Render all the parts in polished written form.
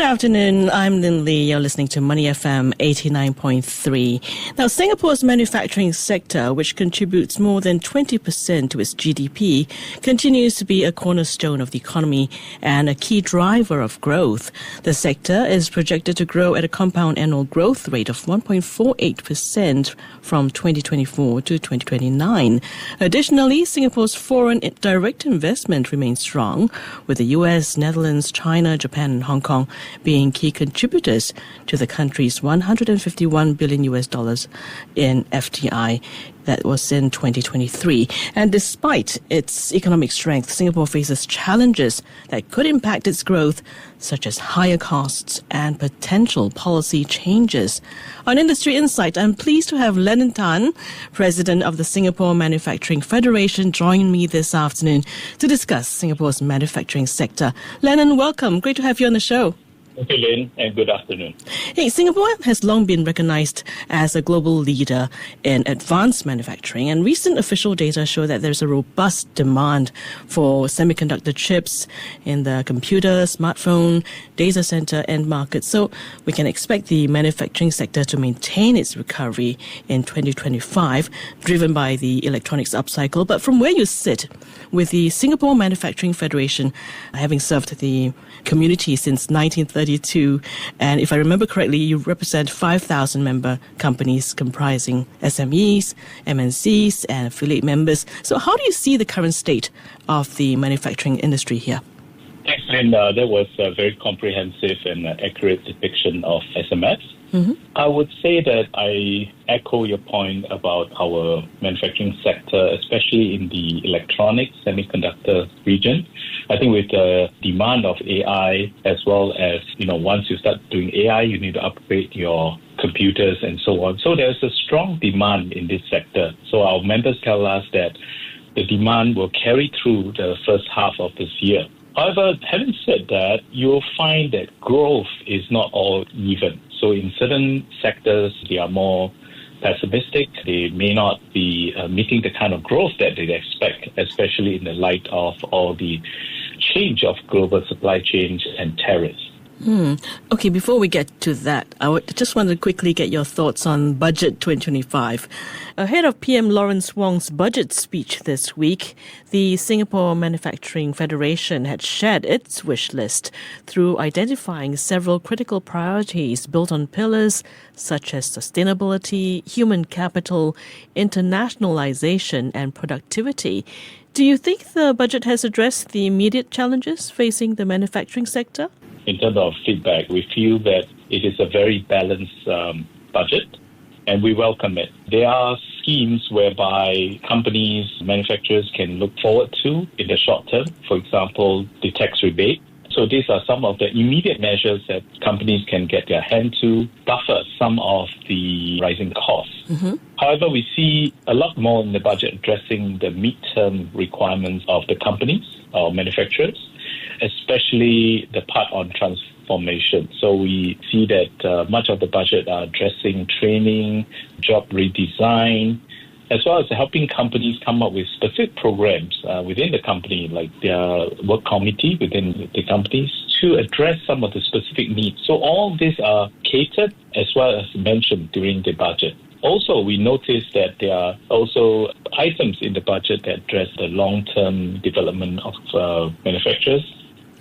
Good afternoon. I'm Lynlee. You're listening to Money FM 89.3. Now, Singapore's manufacturing sector, which contributes more than 20% to its GDP, continues to be a cornerstone of the economy and a key driver of growth. The sector is projected to grow at a compound annual growth rate of 1.48% from 2024 to 2029. Additionally, Singapore's foreign direct investment remains strong, with the US, Netherlands, China, Japan, and Hong Kong being key contributors to the country's $151 billion in FDI. That was in 2023. And despite its economic strength, Singapore faces challenges that could impact its growth, such as higher costs and potential policy changes. On Industry Insight, I'm pleased to have Lennon Tan, President of the Singapore Manufacturing Federation, join me this afternoon to discuss Singapore's manufacturing sector. Lennon, welcome. Great to have you on the show. Thank you, Lynn, and good afternoon. Hey, Singapore has long been recognized as a global leader in advanced manufacturing, and recent official data show that there's a robust demand for semiconductor chips in the computer, smartphone, data center end markets. So we can expect the manufacturing sector to maintain its recovery in 2025, driven by the electronics upcycle. But from where you sit, with the Singapore Manufacturing Federation having served the community since 1932, and if I remember correctly, you represent 5,000 member companies comprising SMEs, MNCs, and affiliate members. So how do you see the current state of the manufacturing industry here? Thanks, Lynn. That was a very comprehensive and accurate depiction of SMS. Mm-hmm. I would say that I echo your point about our manufacturing sector, especially in the electronics semiconductor region. I think with the demand of AI, as well as, once you start doing AI, you need to upgrade your computers and so on. So there's a strong demand in this sector. So our members tell us that the demand will carry through the first half of this year. However, having said that, you'll find that growth is not all even. So in certain sectors, they are more pessimistic. They may not be meeting the kind of growth that they expect, especially in the light of all the change of global supply chains and tariffs. Okay, before we get to that, I just wanted to quickly get your thoughts on Budget 2025. Ahead of PM Lawrence Wong's budget speech this week, the Singapore Manufacturing Federation had shared its wish list through identifying several critical priorities built on pillars such as sustainability, human capital, internationalization, and productivity. Do you think the budget has addressed the immediate challenges facing the manufacturing sector? In terms of feedback, we feel that it is a very balanced budget, and we welcome it. There are schemes whereby companies, manufacturers can look forward to in the short term. For example, the tax rebate. So these are some of the immediate measures that companies can get their hand to buffer some of the rising costs. Mm-hmm. However, we see a lot more in the budget addressing the midterm requirements of the companies or manufacturers, especially the part on transformation. So we see that much of the budget are addressing training, job redesign, as well as helping companies come up with specific programs within the company, like their work committee within the companies, to address some of the specific needs. So all these are catered as well as mentioned during the budget. Also, we noticed that there are also items in the budget that address the long-term development of manufacturers,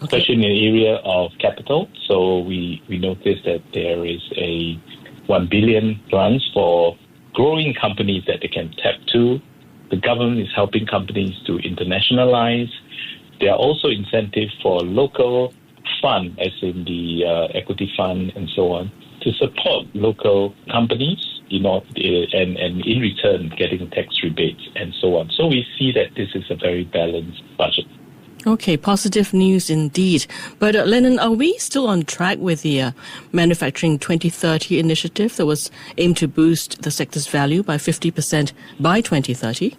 especially in the area of capital. So we noticed that there is a 1 billion grants for growing companies that they can tap to. The government is helping companies to internationalize. There are also incentives for local fund, as in the equity fund and so on, to support local companies, and in return getting tax rebates and so on. So we see that this is a very balanced budget. Okay, positive news indeed. But Lennon, are we still on track with the Manufacturing 2030 initiative that was aimed to boost the sector's value by 50% by 2030?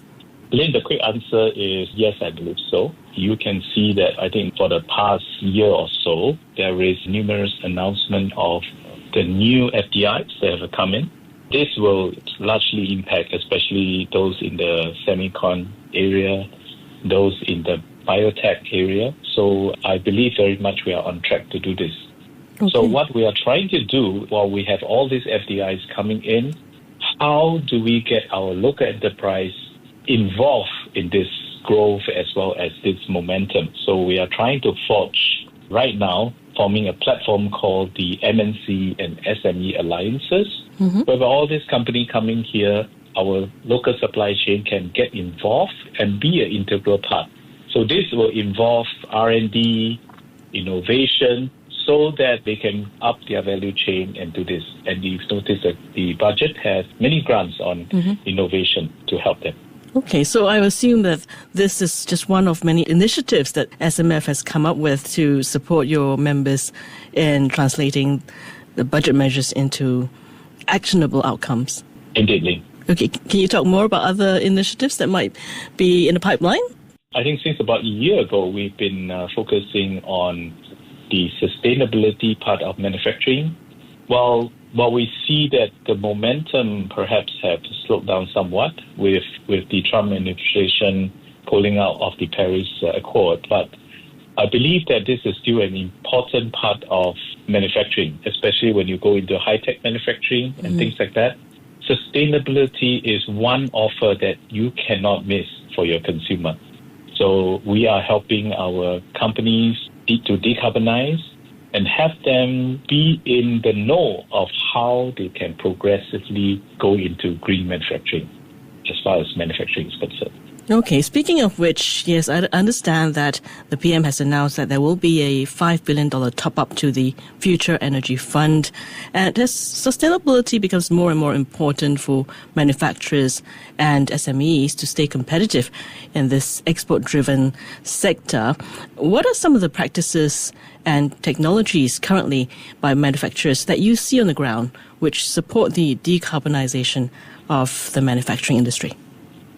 Lynn, the quick answer is yes, I believe so. You can see that I think for the past year or so, there is numerous announcement of the new FDIs that have come in. This will largely impact especially those in the semicon area, those in the biotech area. So I believe very much we are on track to do this. Okay. So what we are trying to do while we have all these FDIs coming in, how do we get our local enterprise involved in this growth as well as this momentum? So we are trying to forge right now, forming a platform called the MNC and SME Alliances, where all these companies coming here, our local supply chain can get involved and be an integral part. So this will involve R&D, innovation, so that they can up their value chain and do this. And you've noticed that the budget has many grants on innovation to help them. Okay, so I assume that this is just one of many initiatives that SMF has come up with to support your members in translating the budget measures into actionable outcomes. Indeed. Okay, can you talk more about other initiatives that might be in the pipeline? I think since about a year ago, we've been focusing on the sustainability part of manufacturing. While we see that the momentum perhaps have slowed down somewhat with the Trump administration pulling out of the Paris Accord, but I believe that this is still an important part of manufacturing, especially when you go into high-tech manufacturing and things like that. Sustainability is one offer that you cannot miss for your consumer. So we are helping our companies to decarbonize and have them be in the know of how they can progressively go into green manufacturing as far as manufacturing is concerned. Okay, speaking of which, yes, I understand that the PM has announced that there will be a $5 billion top-up to the Future Energy Fund. And as sustainability becomes more and more important for manufacturers and SMEs to stay competitive in this export-driven sector, what are some of the practices and technologies currently by manufacturers that you see on the ground which support the decarbonization of the manufacturing industry?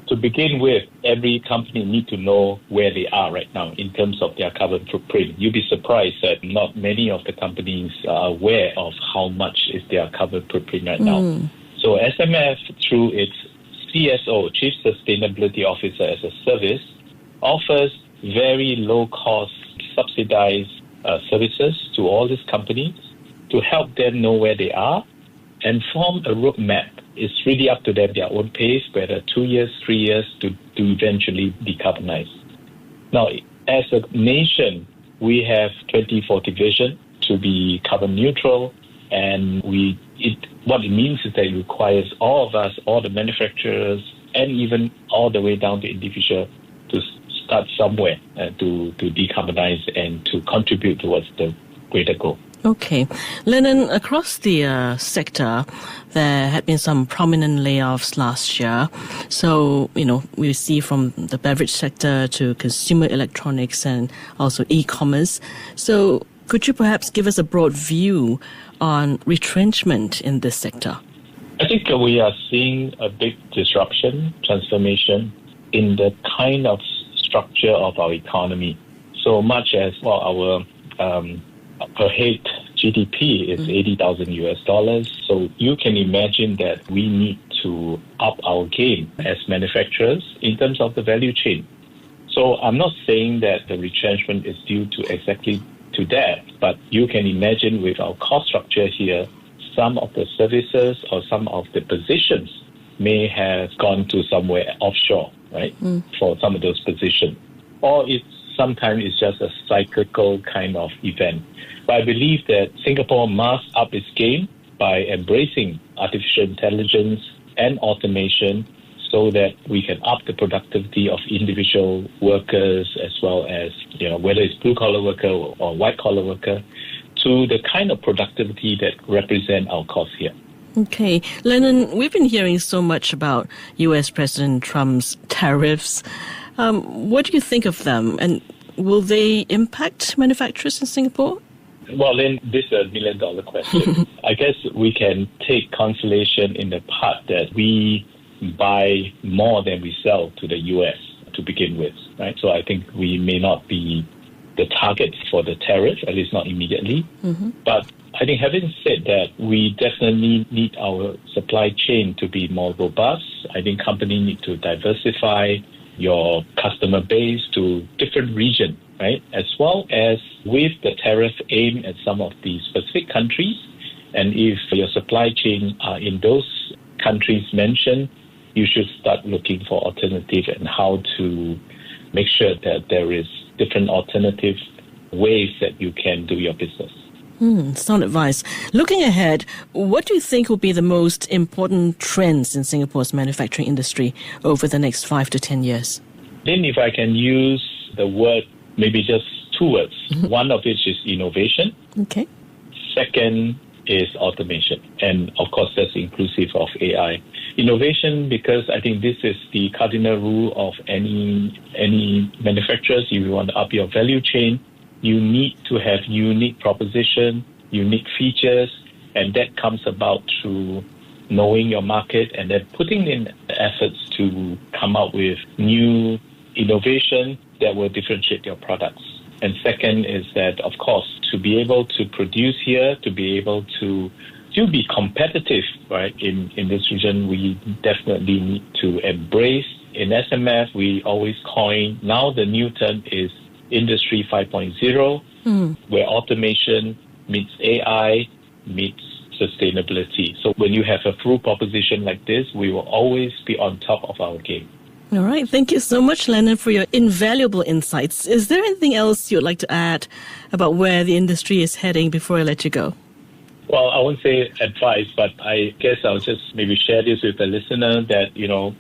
To begin with, every company needs to know where they are right now in terms of their carbon footprint. You'll be surprised that not many of the companies are aware of how much is their carbon footprint right now. So SMF, through its CSO, Chief Sustainability Officer as a service, offers very low-cost, subsidized services to all these companies to help them know where they are and form a roadmap. It's really up to them, their own pace, whether 2 years, 3 years to eventually decarbonize. Now, as a nation, we have 2040 vision to be carbon neutral, and what it means is that it requires all of us, all the manufacturers, and even all the way down to individual to start somewhere to decarbonize and to contribute towards the greater goal. Okay. Lennon, across the sector, there had been some prominent layoffs last year. So, we see from the beverage sector to consumer electronics and also e-commerce. So, could you perhaps give us a broad view on retrenchment in this sector? I think we are seeing a big disruption, transformation in the kind of structure of our economy. So much as our per head GDP is $80,000. So you can imagine that we need to up our game as manufacturers in terms of the value chain. So I'm not saying that the retrenchment is due to exactly to that, but you can imagine with our cost structure here, some of the services or some of the positions may have gone to somewhere offshore, right, for some of those positions. Or sometimes it's just a cyclical kind of event. But I believe that Singapore must up its game by embracing artificial intelligence and automation so that we can up the productivity of individual workers as well as, whether it's blue-collar worker or white-collar worker, to the kind of productivity that represent our cause here. Okay. Lennon, we've been hearing so much about U.S. President Trump's tariffs. What do you think of them? And will they impact manufacturers in Singapore? Well, then, this is a $1 million question. I guess we can take consolation in the part that we buy more than we sell to the U.S. to begin with, right? So I think we may not be the target for the tariff, at least not immediately. But I think having said that, we definitely need our supply chain to be more robust. I think companies need to diversify your customer base to different regions, right? As well as with the tariff aimed at some of the specific countries. And if your supply chain are in those countries mentioned, you should start looking for alternative and how to make sure that there is different alternative ways that you can do your business. Sound advice. Looking ahead, what do you think will be the most important trends in Singapore's manufacturing industry over the next 5 to 10 years? Then if I can use the word, maybe just two words. One of which is innovation. Okay. Second is automation. And of course, that's inclusive of AI. Innovation, because I think this is the cardinal rule of any manufacturers. If you want to up your value chain, you need to have unique proposition, unique features, and that comes about through knowing your market and then putting in efforts to come up with new innovation that will differentiate your products. And second is that, of course, to be able to produce here, to be able to still be competitive, right, in this region, we definitely need to embrace. In SMF, we always coin, now the new term is Industry 5.0, where automation meets AI, meets sustainability. So when you have a full proposition like this, we will always be on top of our game. All right. Thank you so much, Lennon, for your invaluable insights. Is there anything else you'd like to add about where the industry is heading before I let you go? Well, I won't say advice, but I guess I'll just maybe share this with the listener that,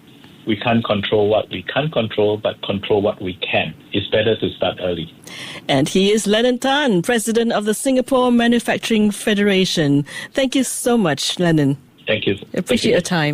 we can't control what we can't control, but control what we can. It's better to start early. And he is Lennon Tan, President of the Singapore Manufacturing Federation. Thank you so much, Lennon. Thank you. Appreciate your time.